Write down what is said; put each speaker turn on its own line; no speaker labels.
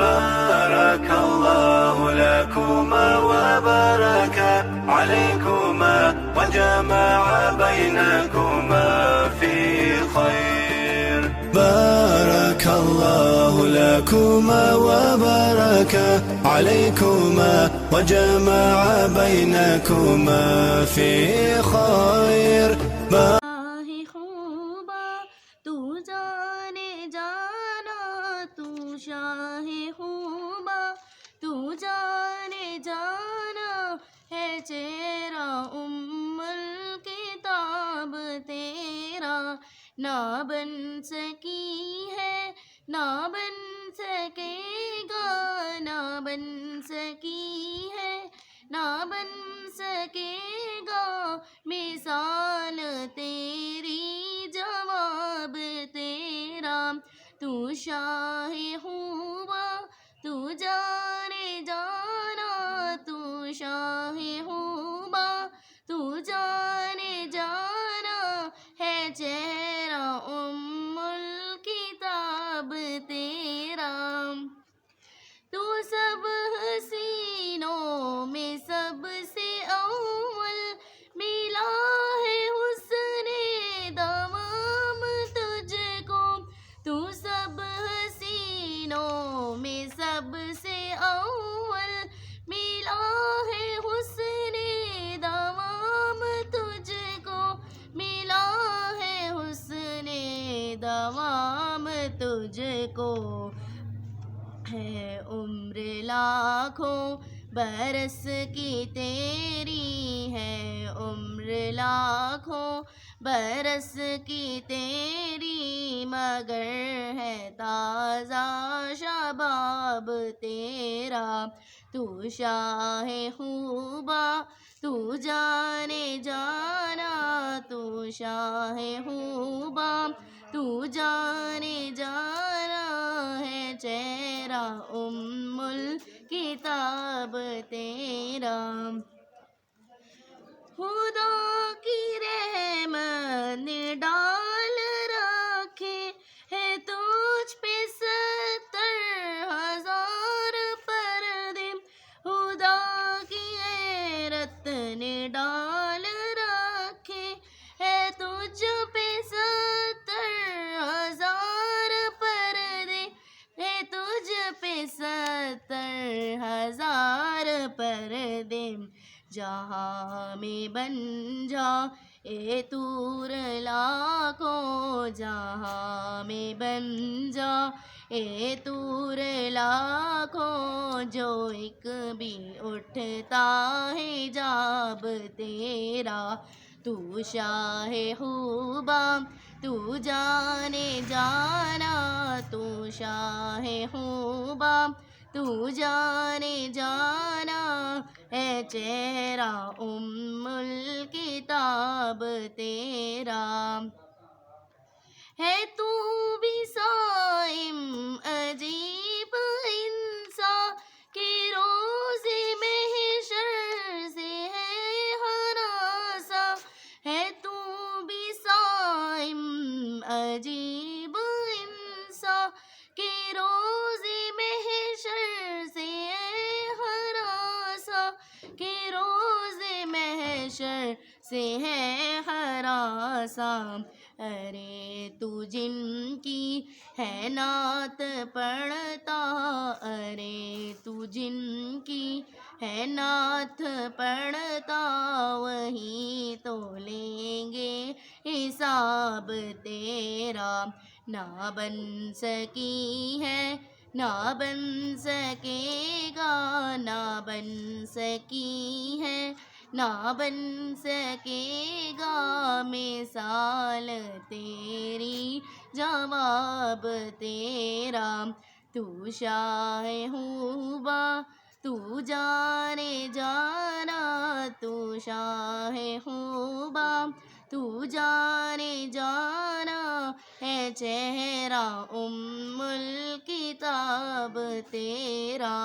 بارك الله لكما وبارك عليكما وجمع بينكما في خير. بارك الله لكما وبارك عليكما وجمع بينكما في خير.
ہے خوبا تو جانے جانا تو شاہ خوبا تو جانے جانا ہے چہرہ الکتاب تیرا نہ بن سکی ہے نہ بن سکے گا نہ بن سکی ہے نہ بن سکے گا مثال تیری جواب تیرا تو شاہ ہوا تو جانے جانا تو شاہ ہوا تو جانے جانا ہے چہرہ الکتاب تیرا تو سب حسینوں میں سب سے اول ملا ہے حسن دوام تجھ کو تو سب حسینوں میں سب سے اول ملا ہے حسن دوام تجھ کو ملا ہے حسن دوام تجھ کو ہے عمر لاکھوں برس کی تیری ہے عمر لاکھوں برس کی تیری مگر ہے تازہ شباب تیرا تو شاہ خوبا تو جانے جانا تو شاہ خوبا تو جانے جانا ہے چہرہ الکتاب تیرا خدا کی رحمت نے ڈال رکھے ہے تجھ پہ 70,000 پردے خدا کی غیرت نے ڈال رکھے ہے تجھ پہ 70,000 پردے ہے تجھ پہ 70,000 پردے جہاں میں بن جا اے طور لاکھوں جہاں میں بن جا اے طور لاکھوں جو ایک بھی اٹھتا ہے جاب تیرا تو شاہ خوبا تو جانے جانا تو شاہ خوبا تو جانے جانا ہے چہرہ الکتاب تیرا ہے تو بھی صائم عجیب انسان کہ روز محشر سے ہے ہراساں ہے تو بھی صائم عجیب انسان کہ روز محشر سے ہے ہراساں کہ روز محشر سے ہے ہراساں ارے تو جن کی ہے نعت پڑھتا ارے تو جن کی ہے نعت پڑھتا وہی تو لیں گے حساب تیرا نہ بن سکی ہے نہ بن سکے گا نہ بن سکی ہے نہ بن سکے گا مثال تیری جواب تیرا تو شاہ خوبا تو جانے جانا تو شاہ خوبا تو جانے جانا ہے چہرہ الکتاب تیرا